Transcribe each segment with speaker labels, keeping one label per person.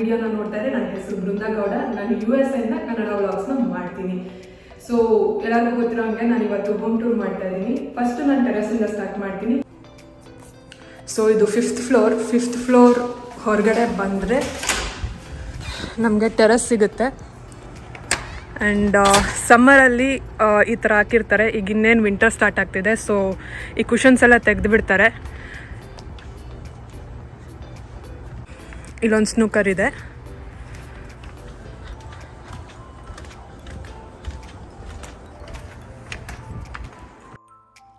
Speaker 1: ವಿಡಿಯೋನ ನೋಡ್ತಾ ಇದ್ದರೆ ನನ್ನ ಹೆಸರು ಬೃಂದಾ ಗೌಡ. ನಾನು US ಇಂದ ಕನ್ನಡ ವ್ಲಾಗ್ಸ್ನ ಮಾಡ್ತೀನಿ. ಸೊ ಎಲ್ಲರಿಗೂ ಗೊತ್ತಿರೋ ಹಂಗೆ ನಾನು ಇವತ್ತು ಹೋಮ್ ಟೂರ್ ಮಾಡ್ತಾ ಇದ್ದೀನಿ. ಫಸ್ಟ್ ನಾನು ಟೆರೆಸಿಂದ ಸ್ಟಾರ್ಟ್ ಮಾಡ್ತೀನಿ. ಸೊ ಇದು 5th ಫ್ಲೋರ್ ಹೊರಗಡೆ ಬಂದರೆ ನಮಗೆ ಟೆರೆಸ್ ಸಿಗುತ್ತೆ. ಆ್ಯಂಡ್ ಸಮ್ಮರಲ್ಲಿ ಈ ಥರ ಹಾಕಿರ್ತಾರೆ. ಈಗ ಇನ್ನೇನು ವಿಂಟರ್ ಸ್ಟಾರ್ಟ್ ಆಗ್ತಿದೆ, ಸೊ ಈ ಕುಷನ್ಸ್ ಎಲ್ಲ ತೆಗೆದು ಬಿಡ್ತಾರೆ. ಇಲ್ಲೊಂದು ಸ್ನೂಕರ್ ಇದೆ.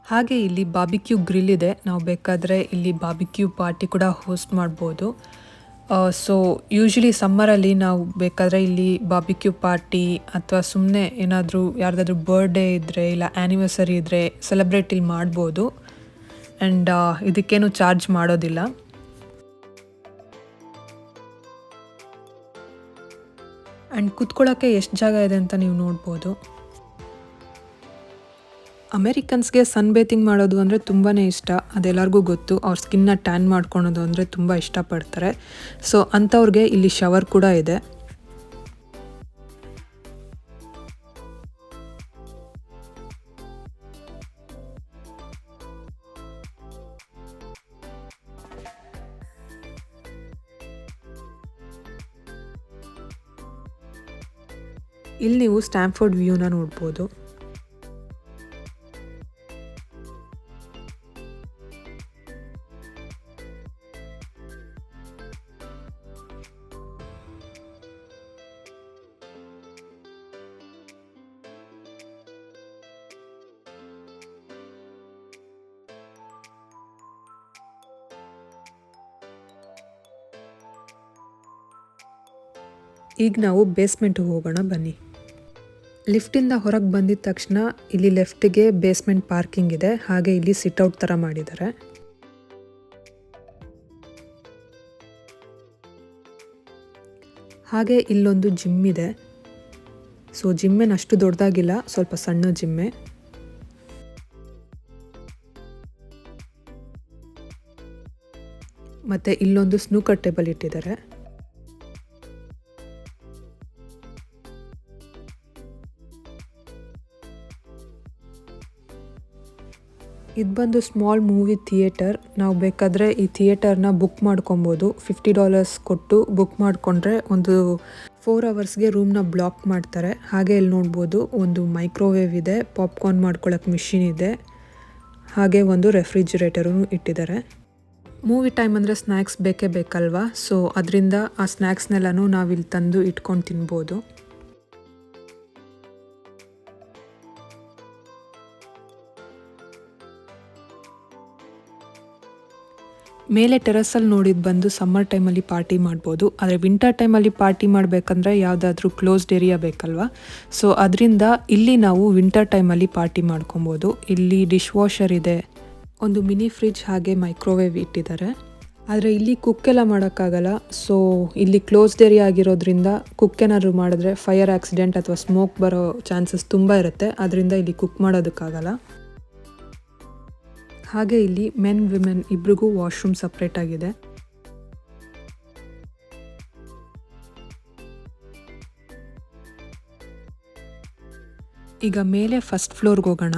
Speaker 1: ಹಾಗೆ ಇಲ್ಲಿ ಬಾರ್ಬಿಕ್ಯೂ ಗ್ರಿಲ್ ಇದೆ. ನಾವು ಬೇಕಾದರೆ ಇಲ್ಲಿ ಬಾರ್ಬಿಕ್ಯೂ ಪಾರ್ಟಿ ಕೂಡ ಹೋಸ್ಟ್ ಮಾಡ್ಬೋದು. ಸೊ ಯೂಶ್ವಲಿ ಸಮ್ಮರಲ್ಲಿ ನಾವು ಬೇಕಾದರೆ ಇಲ್ಲಿ ಬಾರ್ಬಿಕ್ಯೂ ಪಾರ್ಟಿ ಅಥವಾ ಸುಮ್ಮನೆ ಏನಾದರೂ ಯಾರ್ದಾದ್ರೂ ಬರ್ಡೇ ಇದ್ದರೆ ಇಲ್ಲ ಆ್ಯನಿವರ್ಸರಿ ಇದ್ದರೆ ಸೆಲೆಬ್ರೇಟ್ ಇಲ್ಲಿ ಮಾಡ್ಬೋದು. ಆ್ಯಂಡ್ ಇದಕ್ಕೇನು ಚಾರ್ಜ್ ಮಾಡೋದಿಲ್ಲ. ಆ್ಯಂಡ್ ಕೂತ್ಕೊಳ್ಳೋಕ್ಕೆ ಎಷ್ಟು ಜಾಗ ಇದೆ ಅಂತ ನೀವು ನೋಡ್ಬೋದು. ಅಮೇರಿಕನ್ಸ್ಗೆ ಸನ್ ಬೇತಿಂಗ್ ಮಾಡೋದು ಅಂದರೆ ತುಂಬಾ ಇಷ್ಟ. ಅದೆಲ್ಲರಿಗೂ ಗೊತ್ತು. ಅವ್ರ ಸ್ಕಿನ್ನ ಟ್ಯಾನ್ ಮಾಡ್ಕೊಳೋದು ಅಂದರೆ ತುಂಬ ಇಷ್ಟಪಡ್ತಾರೆ. ಸೊ ಅಂಥವ್ರಿಗೆ ಇಲ್ಲಿ ಶವರ್ ಕೂಡ ಇದೆ. ಇಲ್ಲಿ ನೀವು ಸ್ಟ್ಯಾಂಫೋರ್ಡ್ ವ್ಯೂನ ನೋಡ್ಬೋದು. ಈಗ ನಾವು ಬೇಸ್ಮೆಂಟ್ಗೆ ಹೋಗೋಣ ಬನ್ನಿ. ಲಿಫ್ಟಿಂದ ಹೊರಗೆ ಬಂದಿದ ತಕ್ಷಣ ಇಲ್ಲಿ ಲೆಫ್ಟಿಗೆ ಬೇಸ್ಮೆಂಟ್ ಪಾರ್ಕಿಂಗ್ ಇದೆ. ಹಾಗೆ ಇಲ್ಲಿ ಸಿಟ್ಔಟ್ ಥರ ಮಾಡಿದ್ದಾರೆ. ಹಾಗೆ ಇಲ್ಲೊಂದು ಜಿಮ್ ಇದೆ. ಸೊ ಜಿಮ್ಮೇನು ಅಷ್ಟು ದೊಡ್ಡದಾಗಿಲ್ಲ, ಸ್ವಲ್ಪ ಸಣ್ಣ ಜಿಮ್ಮೆ. ಮತ್ತು ಇಲ್ಲೊಂದು ಸ್ನೂಕರ್ ಟೇಬಲ್ ಇಟ್ಟಿದ್ದಾರೆ. ಇದು ಬಂದು ಸ್ಮಾಲ್ ಮೂವಿ ಥಿಯೇಟರ್. ನಾವು ಬೇಕಾದರೆ ಈ ಥಿಯೇಟರ್ನ ಬುಕ್ ಮಾಡ್ಕೊಬೋದು. $50 ಕೊಟ್ಟು ಬುಕ್ ಮಾಡಿಕೊಂಡ್ರೆ ಒಂದು 4 ಅವರ್ಸ್ಗೆ ರೂಮ್ನ ಬ್ಲಾಕ್ ಮಾಡ್ತಾರೆ. ಹಾಗೆ ಇಲ್ಲಿ ನೋಡ್ಬೋದು ಒಂದು ಮೈಕ್ರೋವೇವ್ ಇದೆ, ಪಾಪ್ಕಾರ್ನ್ ಮಾಡ್ಕೊಳ್ಳೋಕೆ ಮಿಷಿನ್ ಇದೆ, ಹಾಗೆ ಒಂದು ರೆಫ್ರಿಜಿರೇಟರೂ ಇಟ್ಟಿದ್ದಾರೆ. ಮೂವಿ ಟೈಮ್ ಅಂದರೆ ಸ್ನ್ಯಾಕ್ಸ್ ಬೇಕೇ ಬೇಕಲ್ವಾ. ಸೊ ಅದರಿಂದ ಆ ಸ್ನ್ಯಾಕ್ಸ್ನೆಲ್ಲನೂ ನಾವಿಲ್ಲಿ ತಂದು ಇಟ್ಕೊಂಡು ತಿನ್ಬೋದು. ಮೇಲೆ ಟೆರೆಸಲ್ಲಿ ನೋಡಿದ್ದು ಬಂದು ಸಮ್ಮರ್ ಟೈಮಲ್ಲಿ ಪಾರ್ಟಿ ಮಾಡ್ಬೋದು. ಆದರೆ ವಿಂಟರ್ ಟೈಮಲ್ಲಿ ಪಾರ್ಟಿ ಮಾಡಬೇಕಂದ್ರೆ ಯಾವುದಾದ್ರೂ ಕ್ಲೋಸ್ಡ್ ಏರಿಯಾ ಬೇಕಲ್ವಾ. ಸೊ ಅದರಿಂದ ಇಲ್ಲಿ ನಾವು ವಿಂಟರ್ ಟೈಮಲ್ಲಿ ಪಾರ್ಟಿ ಮಾಡ್ಕೊಬೋದು. ಇಲ್ಲಿ ಡಿಶ್ ವಾಷರ್ ಇದೆ, ಒಂದು ಮಿನಿ ಫ್ರಿಜ್ ಹಾಗೆ ಮೈಕ್ರೋವೇವ್ ಇಟ್ಟಿದ್ದಾರೆ. ಆದರೆ ಇಲ್ಲಿ ಕುಕ್ಕೆಲ್ಲ ಮಾಡೋಕ್ಕಾಗಲ್ಲ. ಸೊ ಇಲ್ಲಿ ಕ್ಲೋಸ್ಡ್ ಏರಿಯಾ ಆಗಿರೋದ್ರಿಂದ ಕುಕ್ ಏನಾದ್ರು ಮಾಡಿದ್ರೆ ಫೈರ್ ಆಕ್ಸಿಡೆಂಟ್ ಅಥವಾ ಸ್ಮೋಕ್ ಬರೋ ಚಾನ್ಸಸ್ ತುಂಬ ಇರುತ್ತೆ. ಅದರಿಂದ ಇಲ್ಲಿ ಕುಕ್ ಮಾಡೋದಕ್ಕಾಗಲ್ಲ. ಹಾಗೆ ಇಲ್ಲಿ ಮೆನ್ ವಿಮೆನ್ ಇಬ್ರಿಗೂ ವಾಶ್ರೂಮ್ ಸಪ್ರೇಟ್ ಆಗಿದೆ. ಈಗ ಮೇಲೆ ಫಸ್ಟ್ ಫ್ಲೋರ್ಗೆ ಹೋಗೋಣ.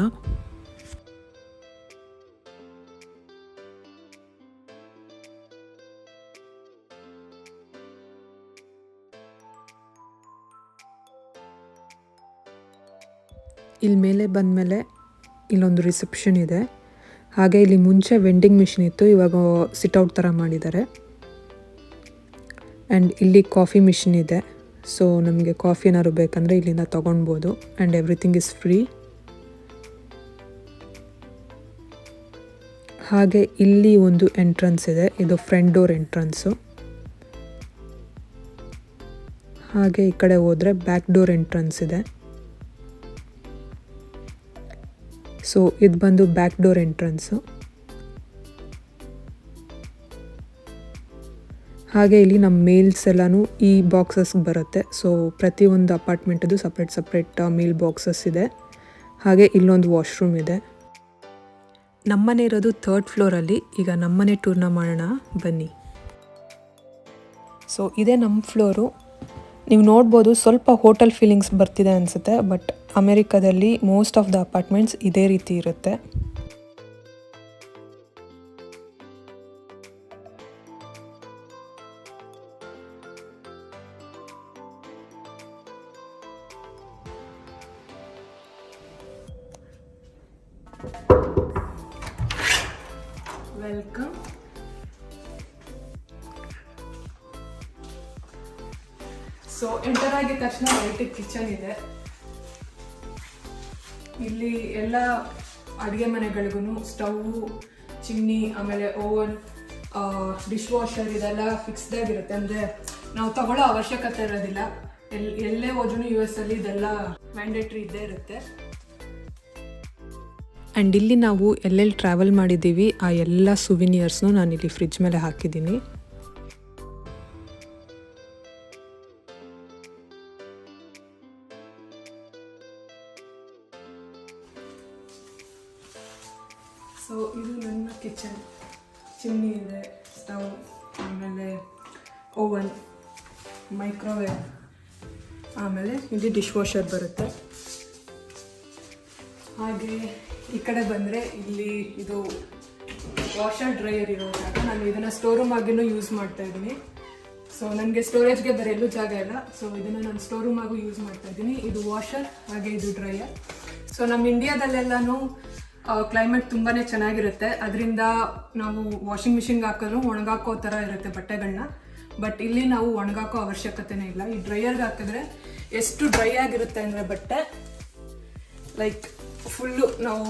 Speaker 1: ಇಲ್ಲಿ ಮೇಲೆ ಬಂದಮೇಲೆ ಇಲ್ಲೊಂದು ರಿಸೆಪ್ಷನ್ ಇದೆ. ಹಾಗೆ ಇಲ್ಲಿ ಮುಂಚೆ ವೆಂಡಿಂಗ್ ಮಿಷಿನ್ ಇತ್ತು, ಇವಾಗ ಸಿಟ್ಔಟ್ ಥರ ಮಾಡಿದ್ದಾರೆ. ಆ್ಯಂಡ್ ಇಲ್ಲಿ ಕಾಫಿ ಮಿಷಿನ್ ಇದೆ. ಸೊ ನಮಗೆ ಕಾಫಿ ಏನಾದ್ರು ಬೇಕಂದರೆ ಇಲ್ಲಿಂದ ತೊಗೊಳ್ಬೋದು. And everything is free. ಹಾಗೆ ಇಲ್ಲಿ ಒಂದು ಎಂಟ್ರೆನ್ಸ್ ಇದೆ, ಇದು ಫ್ರಂಟ್ ಡೋರ್ ಎಂಟ್ರೆನ್ಸು. ಹಾಗೆ ಈ ಕಡೆ ಹೋದರೆ ಬ್ಯಾಕ್ ಡೋರ್ ಎಂಟ್ರೆನ್ಸ್ ಇದೆ. ಸೊ ಇದು ಬಂದು ಬ್ಯಾಕ್ ಡೋರ್ ಎಂಟ್ರೆನ್ಸು. ಹಾಗೆ ಇಲ್ಲಿ ನಮ್ಮ ಮೇಲ್ಸ್ ಎಲ್ಲನೂ ಈ ಬಾಕ್ಸಸ್ಗೆ ಬರುತ್ತೆ. ಸೊ ಪ್ರತಿಯೊಂದು ಅಪಾರ್ಟ್ಮೆಂಟದು ಸಪ್ರೇಟ್ ಮೇಲ್ ಬಾಕ್ಸಸ್ ಇದೆ. ಹಾಗೆ ಇಲ್ಲೊಂದು ವಾಶ್ರೂಮ್ ಇದೆ. ನಮ್ಮನೆ ಇರೋದು 3rd ಫ್ಲೋರಲ್ಲಿ. ಈಗ ನಮ್ಮನೆ ಟೂರ್ನ ಮಾಡೋಣ ಬನ್ನಿ. ಸೊ ಇದೇ ನಮ್ಮ ಫ್ಲೋರು. ನೀವು ನೋಡ್ಬೋದು ಸ್ವಲ್ಪ ಹೋಟೆಲ್ ಫೀಲಿಂಗ್ಸ್ ಬರ್ತಿದೆ ಅನಿಸುತ್ತೆ, ಬಟ್ ಅಮೆರಿಕದಲ್ಲಿ ಮೋಸ್ಟ್ ಆಫ್ ದ ಅಪಾರ್ಟ್ಮೆಂಟ್ಸ್ ಇದೇ ರೀತಿ ಇರುತ್ತೆ. ವೆಲ್ಕಮ್. ಸೊ ಎಂಟರ್ ಆಗಿದ ತಕ್ಷಣ ರೈಟ್ ಕಿಚನ್ ಇದೆ. ಇಲ್ಲಿ ಎಲ್ಲ ಅಡುಗೆ ಮನೆಗಳಿಗೂ ಸ್ಟವ್, ಚಿಮ್ನಿ, ಆಮೇಲೆ ಓವನ್, ಡಿಶ್ ವಾಷರ್ ಇದೆಲ್ಲ ಫಿಕ್ಸ್ಡ್ ಆಗಿರುತ್ತೆ. ಅಂದರೆ ನಾವು ತಗೊಳ್ಳೋ ಅವಶ್ಯಕತೆ ಇರೋದಿಲ್ಲ. ಎಲ್ಲೇ ಹೋದ್ರೂ US ಅಲ್ಲಿ ಇದೆಲ್ಲ ಮ್ಯಾಂಡೇಟ್ರಿ ಇದ್ದೇ ಇರುತ್ತೆ. ಆ್ಯಂಡ್ ಇಲ್ಲಿ ನಾವು ಎಲ್ಲೆಲ್ಲಿ ಟ್ರಾವೆಲ್ ಮಾಡಿದ್ದೀವಿ ಆ ಎಲ್ಲ ಸುವಿನಿಯರ್ಸ್ನು ನಾನಿಲ್ಲಿ ಫ್ರಿಡ್ಜ್ ಮೇಲೆ ಹಾಕಿದ್ದೀನಿ. ಸೊ ಇದು ನನ್ನ ಕಿಚನ್. ಚಿಮ್ನಿ ಇದೆ, ಸ್ಟವ್, ಆಮೇಲೆ ಓವನ್, ಮೈಕ್ರೋವೇವ್, ಆಮೇಲೆ ಇಲ್ಲಿ ಡಿಶ್ ವಾಷರ್ ಬರುತ್ತೆ. ಹಾಗೆ ಈ ಕಡೆ ಬಂದರೆ ಇಲ್ಲಿ ಇದು ವಾಷರ್ ಡ್ರೈಯರ್ ಇರೋ ಜಾಗ. ನಾನು ಇದನ್ನು ಸ್ಟೋರ್ ರೂಮ್ ಆಗಿನೂ ಯೂಸ್ ಮಾಡ್ತಾ ಇದ್ದೀನಿ. ಸೊ ನನಗೆ ಸ್ಟೋರೇಜ್ಗೆ ಬೇರೆ ಎಲ್ಲೂ ಜಾಗ ಇಲ್ಲ, ಸೊ ಇದನ್ನು ನಾನು ಸ್ಟೋರ್ ರೂಮ್ ಆಗೂ ಯೂಸ್ ಮಾಡ್ತಾ ಇದ್ದೀನಿ. ಇದು ವಾಷರ್, ಹಾಗೆ ಇದು ಡ್ರೈಯರ್. ಸೊ ನಮ್ಮ ಇಂಡಿಯಾದಲ್ಲೆಲ್ಲನೂ ಕ್ಲೈಮೇಟ್ ತುಂಬಾ ಚೆನ್ನಾಗಿರುತ್ತೆ. ಅದರಿಂದ ನಾವು ವಾಷಿಂಗ್ ಮಿಷಿನ್ಗೆ ಹಾಕಿದ್ರು ಒಣಗಾಕೋ ಥರ ಇರುತ್ತೆ ಬಟ್ಟೆಗಳನ್ನ. ಬಟ್ ಇಲ್ಲಿ ನಾವು ಒಣಗಾಕೋ ಅವಶ್ಯಕತೆನೇ ಇಲ್ಲ. ಈ ಡ್ರೈಯರ್ಗೆ ಹಾಕಿದ್ರೆ ಎಷ್ಟು ಡ್ರೈ ಆಗಿರುತ್ತೆ ಅಂದರೆ ಬಟ್ಟೆ, ಲೈಕ್ ಫುಲ್ಲು ನಾವು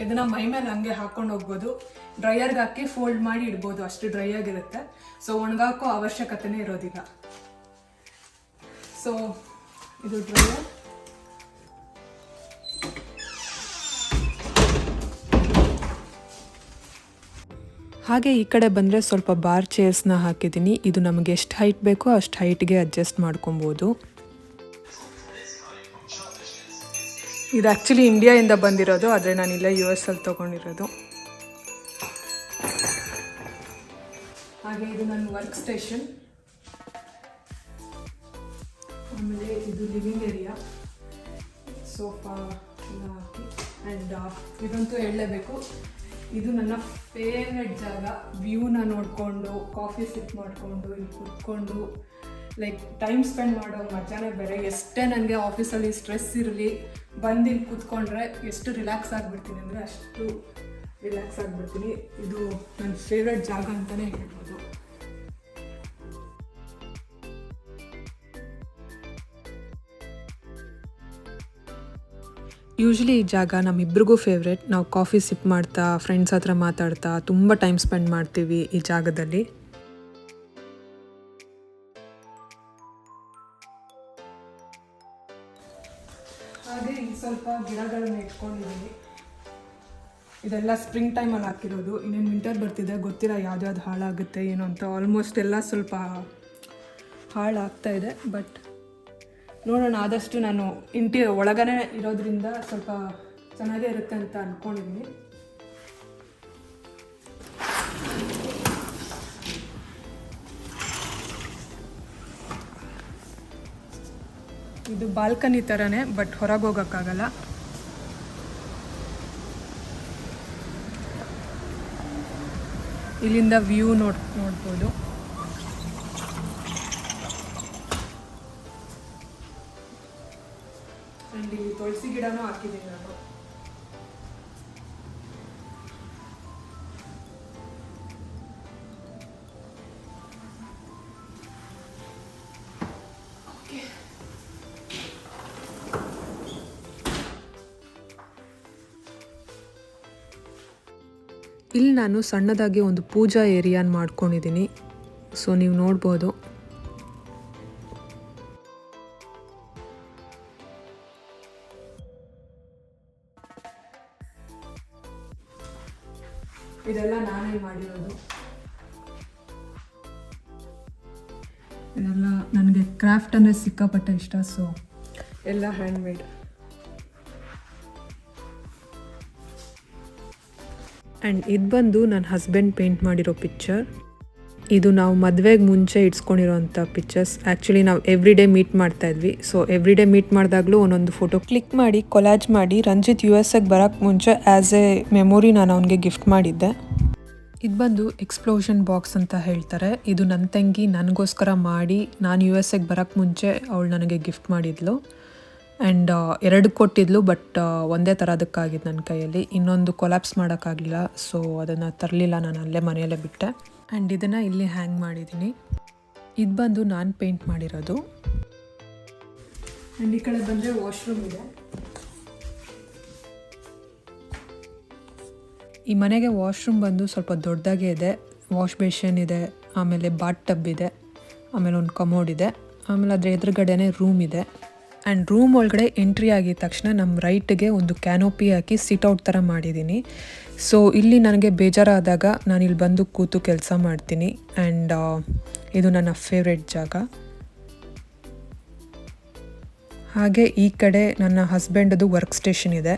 Speaker 1: ಇದನ್ನು ಮೈ ಮೇಲೆ ಹಂಗೆ ಹಾಕ್ಕೊಂಡು ಹೋಗ್ಬೋದು. ಡ್ರೈಯರ್ಗೆ ಹಾಕಿ ಫೋಲ್ಡ್ ಮಾಡಿ ಇಡ್ಬೋದು, ಅಷ್ಟು ಡ್ರೈ ಆಗಿರುತ್ತೆ. ಸೊ ಒಣಗಾಕೋ ಅವಶ್ಯಕತೆನೇ ಇರೋದಿಲ್ಲ. ಸೊ ಇದು ಡ್ರೈಯರ್. ಹಾಗೆ ಈ ಕಡೆ ಬಂದರೆ ಸ್ವಲ್ಪ ಬಾರ್ ಚೇರ್ಸ್ನ ಹಾಕಿದ್ದೀನಿ. ಇದು ನಮಗೆ ಎಷ್ಟು ಹೈಟ್ ಬೇಕೋ ಅಷ್ಟು ಹೈಟ್ಗೆ ಅಡ್ಜಸ್ಟ್ ಮಾಡ್ಕೊಬೋದು. ಇದು ಆ್ಯಕ್ಚುಲಿ ಇಂಡಿಯಾಯಿಂದ ಬಂದಿರೋದು, ಆದರೆ ನಾನಿಲ್ಲ US ಅಲ್ಲಿ ತೊಗೊಂಡಿರೋದು. ಹಾಗೆ ಇದು ನನ್ನ ವರ್ಕ್ ಸ್ಟೇಷನ್. ಆಮೇಲೆ ಇದು ಲಿವಿಂಗ್ ಏರಿಯಾ, ಸೋಫಾ ಎಲ್ಲ ಹಾಕಿ. ಆ್ಯಂಡ್ ಇದಂತೂ ಹೇಳಲೇಬೇಕು, ಇದು ನನ್ನ ಫೇವ್ರೆಟ್ ಜಾಗ. ವ್ಯೂನ ನೋಡಿಕೊಂಡು, ಕಾಫಿ ಸಿಪ್ ಮಾಡಿಕೊಂಡು, ಇಲ್ಲಿ ಕುತ್ಕೊಂಡು ಲೈಕ್ ಟೈಮ್ ಸ್ಪೆಂಡ್ ಮಾಡೋ ಮಜಾನೇ ಬೇರೆ. ಎಷ್ಟೇ ನನಗೆ ಆಫೀಸಲ್ಲಿ ಸ್ಟ್ರೆಸ್ ಇರಲಿ, ಬಂದು ಇಲ್ಲಿ ಕೂತ್ಕೊಂಡ್ರೆ ಎಷ್ಟು ರಿಲ್ಯಾಕ್ಸ್ ಆಗಿಬಿಡ್ತೀನಿ ಅಂದರೆ ಅಷ್ಟು ರಿಲ್ಯಾಕ್ಸ್ ಆಗಿಬಿಡ್ತೀನಿ. ಇದು ನನ್ನ ಫೇವ್ರೆಟ್ ಜಾಗ ಅಂತಲೇ ಹೇಳ್ಬೋದು. ಯೂಶ್ವಲಿ ಈ ಜಾಗ ನಮ್ಮಿಬ್ರಿಗೂ ಫೇವ್ರೆಟ್. ನಾವು ಕಾಫಿ ಸಿಪ್ ಮಾಡ್ತಾ, ಫ್ರೆಂಡ್ಸ್ ಹತ್ರ ಮಾತಾಡ್ತಾ ತುಂಬ ಟೈಮ್ ಸ್ಪೆಂಡ್ ಮಾಡ್ತೀವಿ ಈ ಜಾಗದಲ್ಲಿ. ಹಾಗೆ ಇಲ್ಲಿ ಸ್ವಲ್ಪ ಗಿಡಗಳನ್ನ ಇಟ್ಕೊಂಡಿದ್ದೀನಿ. ಇದೆಲ್ಲ ಸ್ಪ್ರಿಂಗ್ ಟೈಮಲ್ಲಿ ಹಾಕಿರೋದು. ಇನ್ನೇನು ವಿಂಟರ್ ಬರ್ತಿದೆ, ಗೊತ್ತಿಲ್ಲ ಯಾವ್ದು ಹಾಳಾಗುತ್ತೆ ಏನೋ ಅಂತ. ಆಲ್ಮೋಸ್ಟ್ ಎಲ್ಲ ಸ್ವಲ್ಪ ಹಾಳಾಗ್ತಾ ಇದೆ, ಬಟ್ ನೋಡೋಣ. ಆದಷ್ಟು ನಾನು ಒಳಗನೆ ಇರೋದ್ರಿಂದ ಸ್ವಲ್ಪ ಚೆನ್ನಾಗೇ ಇರುತ್ತೆ ಅಂತ ಅಂದ್ಕೊಂಡಿದ್ದೀನಿ. ಇದು ಬಾಲ್ಕನಿ ಥರನೇ, ಬಟ್ ಹೊರಗೆ ಹೋಗೋಕ್ಕಾಗಲ್ಲ. ಇಲ್ಲಿಂದ ವ್ಯೂ ನೋಡ್ಬೋದು. ಅಲ್ಲಿ ತುಳಸಿ ಗಿಡನೂ ಹಾಕಿದ್ದೀನಿ ನಾನು. ಇಲ್ಲಿ ನಾನು ಸಣ್ಣದಾಗಿ ಒಂದು ಪೂಜಾ ಏರಿಯಾನ ಮಾಡ್ಕೊಂಡಿದ್ದೀನಿ. ಸೊ ನೀವು ನೋಡ್ಬೋದು. ಇದೆಲ್ಲ ನಾನೇ ಮಾಡಿರೋದು. ಇದೆಲ್ಲ ನನಗೆ ಕ್ರಾಫ್ಟ್ ಅಂದರೆ ಸಿಕ್ಕಾಪಟ್ಟೆ ಇಷ್ಟ. ಸೊ ಎಲ್ಲ ಹ್ಯಾಂಡ್ ಮೇಡ್. ಆ್ಯಂಡ್ ಇದು ಬಂದು ನನ್ನ ಹಸ್ಬೆಂಡ್ ಪೇಂಟ್ ಮಾಡಿರೋ ಪಿಕ್ಚರ್. ಇದು ನಾವು ಮದುವೆಗೆ ಮುಂಚೆ ಇಡ್ಸ್ಕೊಂಡಿರೋಂಥ ಪಿಕ್ಚರ್ಸ್. ಆ್ಯಕ್ಚುಲಿ ನಾವು ಎವ್ರಿ ಡೇ ಮೀಟ್ ಮಾಡ್ತಾಯಿದ್ವಿ. ಸೊ ಎವ್ರಿ ಡೇ ಮೀಟ್ ಮಾಡಿದಾಗಲೂ ಒಂದೊಂದು ಫೋಟೋ ಕ್ಲಿಕ್ ಮಾಡಿ ಕೊಲಾಜ್ ಮಾಡಿ ರಂಜಿತ್ US ಬರೋಕ್ಕೆ ಮುಂಚೆ ಆ್ಯಸ್ ಎ ಮೆಮೊರಿ ನಾನು ಅವನಿಗೆ ಗಿಫ್ಟ್ ಮಾಡಿದ್ದೆ. ಇದು ಬಂದು ಎಕ್ಸ್ಪ್ಲೋಷನ್ ಬಾಕ್ಸ್ ಅಂತ ಹೇಳ್ತಾರೆ. ಇದು ನನ್ನ ತಂಗಿ ನನಗೋಸ್ಕರ ಮಾಡಿ ನಾನು US ಬರೋಕ್ಕೆ ಮುಂಚೆ ಅವಳು ನನಗೆ ಗಿಫ್ಟ್ ಮಾಡಿದ್ಲು. ಆ್ಯಂಡ್ 2 ಕೊಟ್ಟಿದ್ಲು, ಬಟ್ ಒಂದೇ ಥರದಕ್ಕಾಗಿದ್ದು ನನ್ನ ಕೈಯಲ್ಲಿ. ಇನ್ನೊಂದು ಕೊಲಾಪ್ಸ್ ಮಾಡೋಕ್ಕಾಗಲಿಲ್ಲ, ಸೊ ಅದನ್ನು ತರಲಿಲ್ಲ, ನಾನು ಅಲ್ಲೇ ಮನೆಯಲ್ಲೇ ಬಿಟ್ಟೆ. ಆ್ಯಂಡ್ ಇದನ್ನು ಇಲ್ಲಿ ಹ್ಯಾಂಗ್ ಮಾಡಿದ್ದೀನಿ. ಇದು ಬಂದು ನಾನು ಪೇಂಟ್ ಮಾಡಿರೋದು. ಆ್ಯಂಡ್ ಈ ಕಡೆ ಬಂದರೆ ವಾಶ್ರೂಮ್ ಇದೆ. ಈ ಮನೆಗೆ ವಾಶ್ರೂಮ್ ಬಂದು ಸ್ವಲ್ಪ ದೊಡ್ಡದಾಗೇ ಇದೆ. ವಾಶ್ ಬೇಷನ್ ಇದೆ, ಆಮೇಲೆ ಬಾತ್ ಟಬ್ ಇದೆ, ಆಮೇಲೆ ಒಂದು ಕಮೋಡ್ ಇದೆ, ಆಮೇಲೆ ಅದರ ಎದುರುಗಡೆನೇ ರೂಮ್ ಇದೆ. ಆ್ಯಂಡ್ ರೂಮ್ ಒಳಗಡೆ ಎಂಟ್ರಿ ಆಗಿದ ತಕ್ಷಣ ನಮ್ಮ ರೈಟ್ಗೆ ಒಂದು ಕ್ಯಾನೋಪಿ ಹಾಕಿ ಸಿಟ್ಔಟ್ ಥರ ಮಾಡಿದ್ದೀನಿ. ಸೊ ಇಲ್ಲಿ ನನಗೆ ಬೇಜಾರಾದಾಗ ನಾನು ಇಲ್ಲಿ ಬಂದು ಕೂತು ಕೆಲಸ ಮಾಡ್ತೀನಿ. ಆ್ಯಂಡ್ ಇದು ನನ್ನ ಫೇವ್ರೆಟ್ ಜಾಗ. ಹಾಗೆ ಈ ಕಡೆ ನನ್ನ ಹಸ್ಬೆಂಡದು ವರ್ಕ್ ಸ್ಟೇಷನ್ ಇದೆ.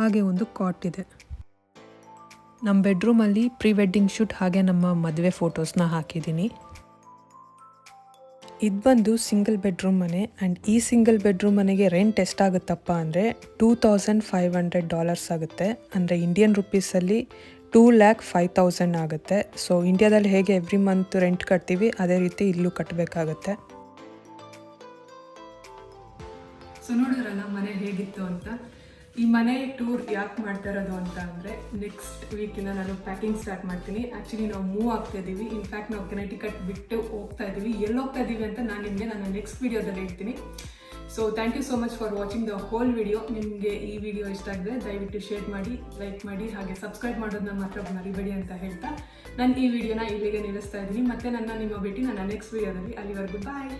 Speaker 1: ಹಾಗೆ ಒಂದು ಕಾಟ್ ಇದೆ. ನಮ್ಮ ಬೆಡ್ರೂಮಲ್ಲಿ ಪ್ರೀ ವೆಡ್ಡಿಂಗ್ ಶೂಟ್ ಹಾಗೆ ನಮ್ಮ ಮದುವೆ ಫೋಟೋಸ್ನ ಹಾಕಿದ್ದೀನಿ. ಇದು ಬಂದು ಸಿಂಗಲ್ ಬೆಡ್ರೂಮ್ ಮನೆ. ಆ್ಯಂಡ್ ಈ ಸಿಂಗಲ್ ಬೆಡ್ರೂಮ್ ಮನೆಗೆ ರೆಂಟ್ ಎಷ್ಟಾಗುತ್ತಪ್ಪ ಅಂದರೆ $2,500 ಆಗುತ್ತೆ. ಅಂದರೆ ಇಂಡಿಯನ್ ರುಪೀಸಲ್ಲಿ 2,05,000 ಆಗುತ್ತೆ. ಸೊ ಇಂಡಿಯಾದಲ್ಲಿ ಹೇಗೆ ಎವ್ರಿ ಮಂತ್ ರೆಂಟ್ ಕಟ್ತೀವಿ ಅದೇ ರೀತಿ ಇಲ್ಲೂ ಕಟ್ಟಬೇಕಾಗತ್ತೆ. ಸೊ ನೋಡಿದ್ರಲ್ಲ ಮನೆ ಹೇಗಿತ್ತು ಅಂತ. ಈ ಮನೆ ಟೂರ್ ಯಾಕೆ ಮಾಡ್ತಾ ಇರೋದು ಅಂತ ಅಂದರೆ ನೆಕ್ಸ್ಟ್ ವೀಕಿಂದ ನಾನು ಪ್ಯಾಕಿಂಗ್ ಸ್ಟಾರ್ಟ್ ಮಾಡ್ತೀನಿ. ಆ್ಯಕ್ಚುಲಿ ನಾವು ಮೂವ್ ಆಗ್ತಾ ಇದ್ದೀವಿ. ಇನ್ಫ್ಯಾಕ್ಟ್ ನಾವು ಕೆನೆಟಿಕಟ್ ಬಿಟ್ಟು ಹೋಗ್ತಾ ಇದ್ದೀವಿ. ಎಲ್ಲಿ ಹೋಗ್ತಾ ಇದ್ದೀವಿ ಅಂತ ನಾನು ನಿಮಗೆ ನನ್ನ ನೆಕ್ಸ್ಟ್ ವೀಡಿಯೋದಲ್ಲಿ ಹೇಳ್ತೀನಿ. So thank you so much for watching the whole video. ನಿಮಗೆ ಈ ವಿಡಿಯೋ ಇಷ್ಟ ಆಗಿದೆ ದಯವಿಟ್ಟು ಶೇರ್ ಮಾಡಿ, ಲೈಕ್ ಮಾಡಿ, ಹಾಗೆ ಸಬ್ಸ್ಕ್ರೈಬ್ ಮಾಡೋದನ್ನ ಮಾತ್ರ ಮರಿಬೇಡಿ ಅಂತ ಹೇಳ್ತಾ ನಾನು ಈ ವಿಡಿಯೋನ ಇಲ್ಲಿಗೆ ನಿಲ್ಲಿಸ್ತಾ ಇದ್ದೀನಿ. ಮತ್ತೆ ನಿಮ್ಮ ಭೇಟಿ ನನ್ನ ನೆಕ್ಸ್ಟ್ ವಿಡಿಯೋದಲ್ಲಿ. ಅಲ್ಲಿವರೆಗೂ ಬಾಯ್.